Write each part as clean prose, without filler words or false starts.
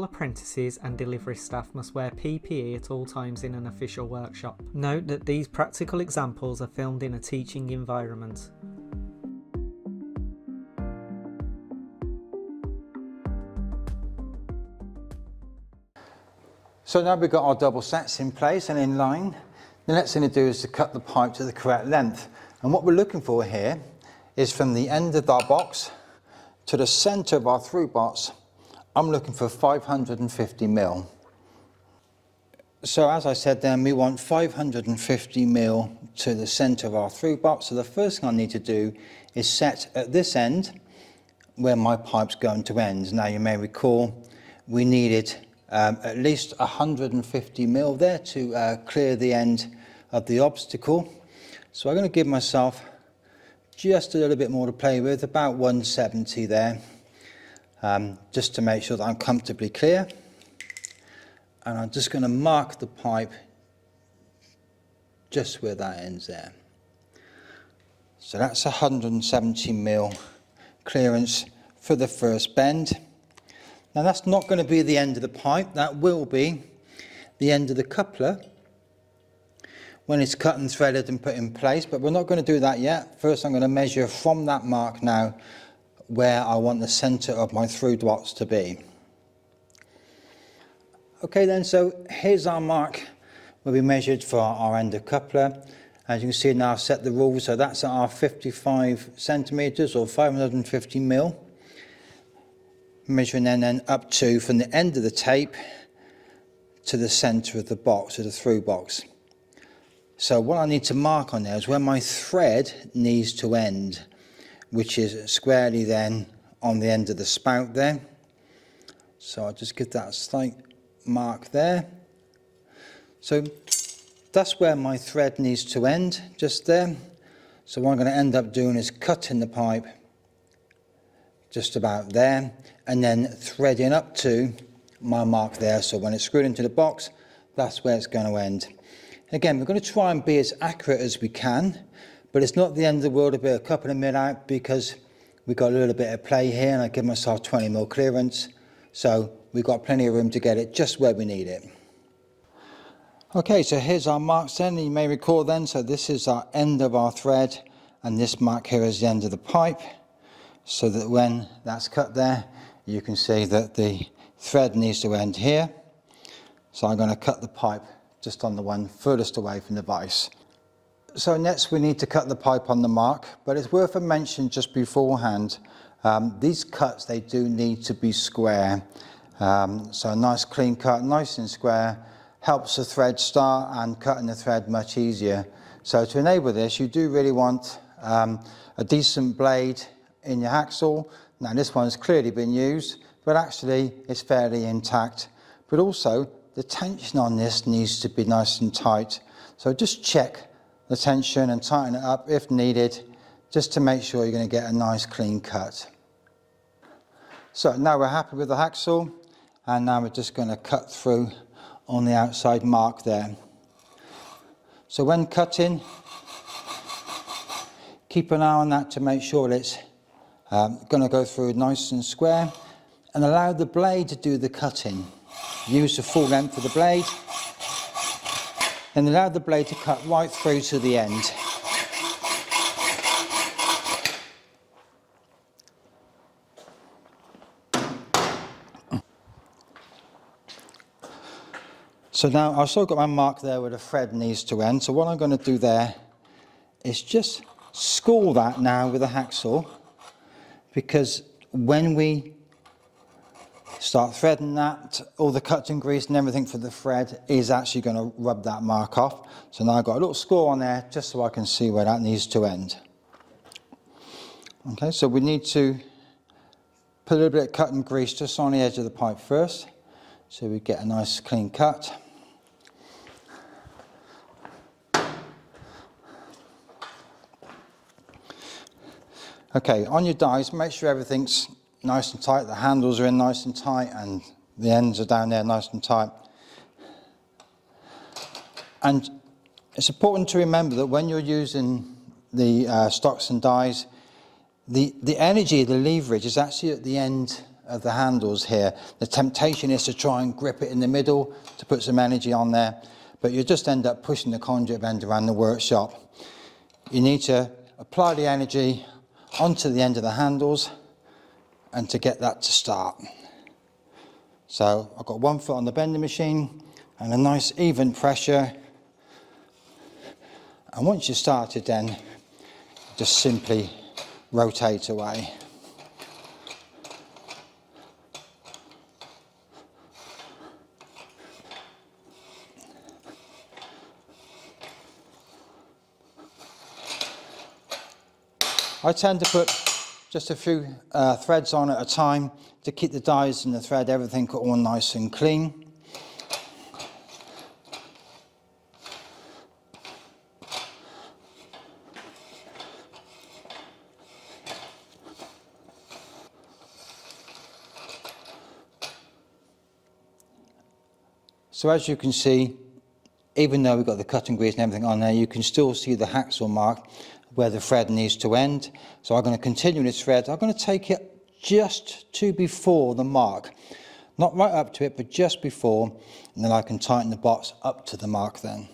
apprentices and delivery staff must wear PPE at all times in an official workshop. Note that these practical examples are filmed in a teaching environment. So now we've got our double sets in place and in line. The next thing to do is to cut the pipe to the correct length. And what we're looking for here is from the end of our box to the centre of our through box, I'm looking for 550mm. So as I said then, we want 550mm to the centre of our through box. So the first thing I need to do is set at this end where my pipe's going to end. Now you may recall we needed at least 150mm there to clear the end of the obstacle. So I'm going to give myself just a little bit more to play with, about 170 there, just to make sure that I'm comfortably clear. And I'm just going to mark the pipe just where that ends there. So that's 170mm clearance for the first bend. Now that's not going to be the end of the pipe, that will be the end of the coupler when it's cut and threaded and put in place, but we're not going to do that yet. First I'm going to measure from that mark now where I want the centre of my through box to be. Okay then, so here's our mark where we measured for our end of coupler. As you can see now I've set the rule, so that's at our 55 centimetres or 550mm. Measuring then up to from the end of the tape to the centre of the box, to the through box. So what I need to mark on there is where my thread needs to end, which is squarely then on the end of the spout there. So I'll just give that a slight mark there. So that's where my thread needs to end, just there. So what I'm going to end up doing is cutting the pipe just about there, and then threading up to my mark there. So when it's screwed into the box, that's where it's going to end. Again, we're going to try and be as accurate as we can, but it's not the end of the world to be a couple of mil out, because we've got a little bit of play here, and I give myself 20mm clearance, so we've got plenty of room to get it just where we need it. Okay, so here's our marks then. You may recall then, so this is our end of our thread, and this mark here is the end of the pipe, so that when that's cut there, you can see that the thread needs to end here. So I'm going to cut the pipe just on the one furthest away from the vise. So next we need to cut the pipe on the mark, but it's worth a mention just beforehand. These cuts, they do need to be square. So a nice clean cut, nice and square, helps the thread start and cutting the thread much easier. So to enable this, you do really want a decent blade in your hacksaw. Now this one's clearly been used, but actually it's fairly intact. But also the tension on this needs to be nice and tight. So just check the tension and tighten it up if needed, just to make sure you're going to get a nice clean cut. So now we're happy with the hacksaw, and now we're just going to cut through on the outside mark there. So when cutting, keep an eye on that to make sure it's going to go through nice and square, and allow the blade to do the cutting. Use the full length of the blade and allow the blade to cut right through to the end. So now I've still got my mark there where the thread needs to end, so what I'm going to do there is just score that now with a hacksaw, because when we start threading that, all the cutting grease and everything for the thread is actually going to rub that mark off. So now I've got a little score on there just so I can see where that needs to end. Okay, so we need to put a little bit of cutting grease just on the edge of the pipe first, so we get a nice clean cut. Okay, on your dies, make sure everything's nice and tight, the handles are in nice and tight, and the ends are down there nice and tight. And it's important to remember that when you're using the stocks and dies, the energy, the leverage is actually at the end of the handles here. The temptation is to try and grip it in the middle to put some energy on there, but you just end up pushing the conduit bend around the workshop. You need to apply the energy onto the end of the handles and to get that to start. So I've got one foot on the bending machine and a nice even pressure. And once you started, then just simply rotate away. I tend to put just a few threads on at a time to keep the dies and the thread, everything all nice and clean. So as you can see, even though we've got the cutting grease and everything on there, you can still see the hacksaw mark where the thread needs to end. So I'm going to continue this thread. I'm going to take it just to before the mark. Not right up to it, but just before, and then I can tighten the box up to the mark then.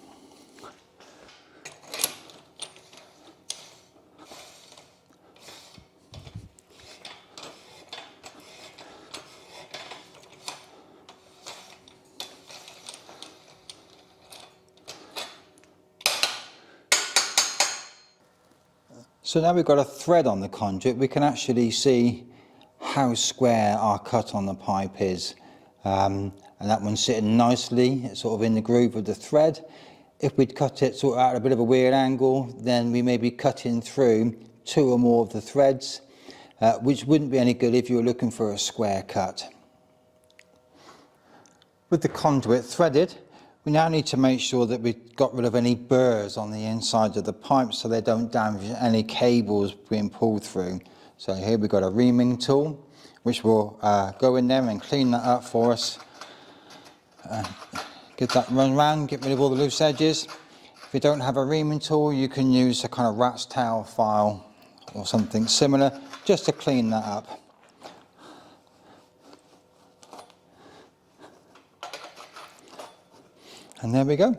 So now we've got a thread on the conduit, we can actually see how square our cut on the pipe is. And that one's sitting nicely, sort of in the groove of the thread. If we'd cut it sort of at a bit of a weird angle, then we may be cutting through two or more of the threads, which wouldn't be any good if you were looking for a square cut. With the conduit threaded, we now need to make sure that we've got rid of any burrs on the inside of the pipe so they don't damage any cables being pulled through. So here we've got a reaming tool which will go in there and clean that up for us. Get that run round, get rid of all the loose edges. If you don't have a reaming tool, you can use a kind of rat's tail file or something similar just to clean that up. And there we go.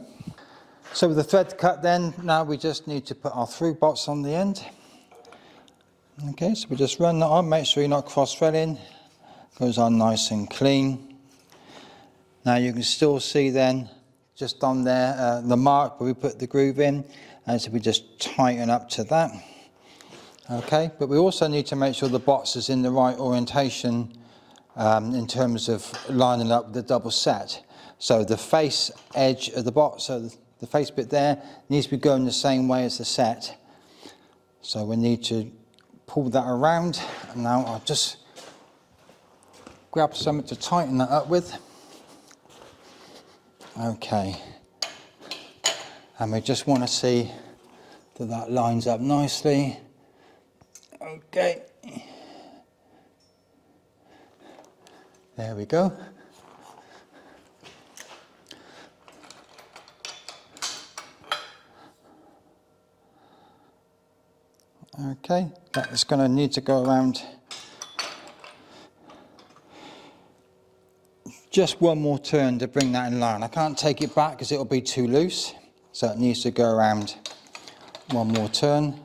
So with the thread cut then, now we just need to put our through bots on the end. Okay, so we just run that on, make sure you're not cross-threading. Goes on nice and clean. Now you can still see then, just on there, the mark where we put the groove in, and so we just tighten up to that. Okay, but we also need to make sure the box is in the right orientation in terms of lining up the double set. So the face edge of the box, so the face bit there, needs to be going the same way as the set. So we need to pull that around, and now I'll just grab something to tighten that up with. Okay, and we just want to see that that lines up nicely. Okay, there we go. Okay, that is going to need to go around just one more turn to bring that in line. I can't take it back because it'll be too loose, so it needs to go around one more turn.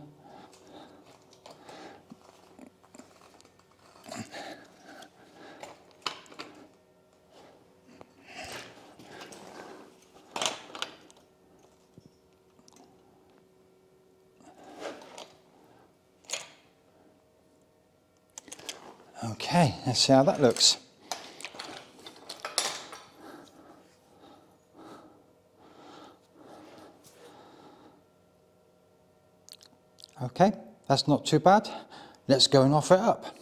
Okay, let's see how that looks. Okay, that's not too bad. Let's go and offer it up.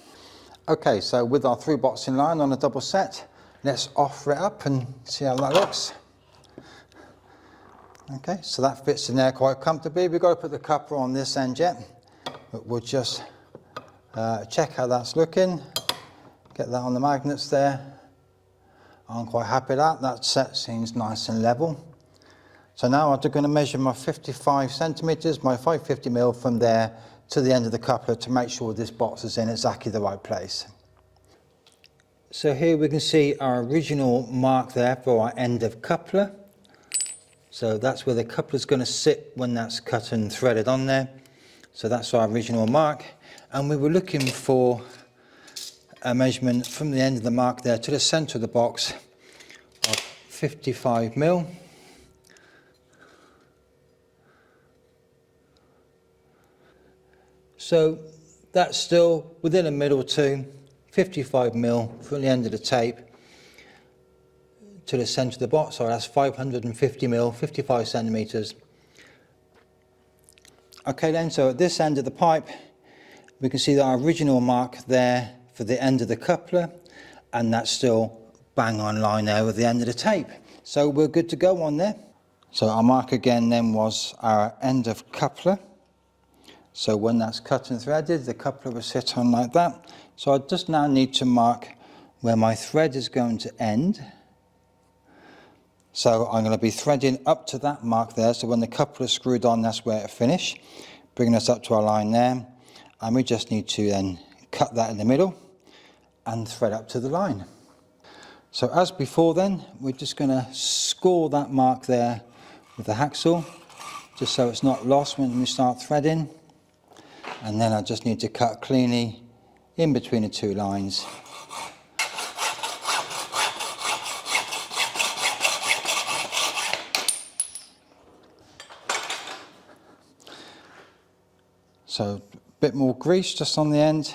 Okay, so with our through box in line on a double set, let's offer it up and see how that looks. Okay, so that fits in there quite comfortably. We've got to put the coupler on this end yet, but we'll just check how that's looking. Get that on the magnets there. I'm quite happy with that. That set seems nice and level. So now I'm going to measure my 55 centimetres, my 550mm from there to the end of the coupler to make sure this box is in exactly the right place. So here we can see our original mark there for our end of coupler. So that's where the coupler is going to sit when that's cut and threaded on there. So that's our original mark. And we were looking for a measurement from the end of the mark there to the centre of the box of 55mm. So that's still within a mil or two, 55mm from the end of the tape to the centre of the box. So that's 550mm, 55 centimetres. Okay then, so at this end of the pipe, we can see that our original mark there for the end of the coupler, and that's still bang on line there with the end of the tape. So we're good to go on there. So our mark again then was our end of coupler. So when that's cut and threaded, the coupler will sit on like that. So I just now need to mark where my thread is going to end. So I'm going to be threading up to that mark there. So when the coupler is screwed on, that's where it finish. Bringing us up to our line there. And we just need to then cut that in the middle and thread up to the line. So as before then, we're just going to score that mark there with the hacksaw, just so it's not lost when we start threading. And then I just need to cut cleanly in between the two lines. So a bit more grease just on the end.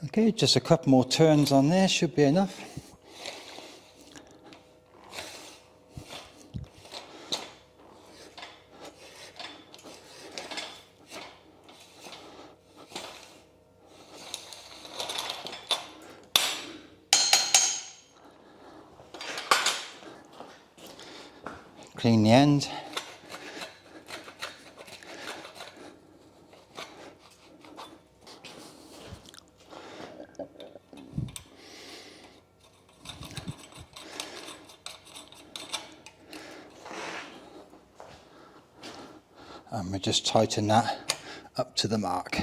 Okay, just a couple more turns on there should be enough. Clean the end. And we just tighten that up to the mark.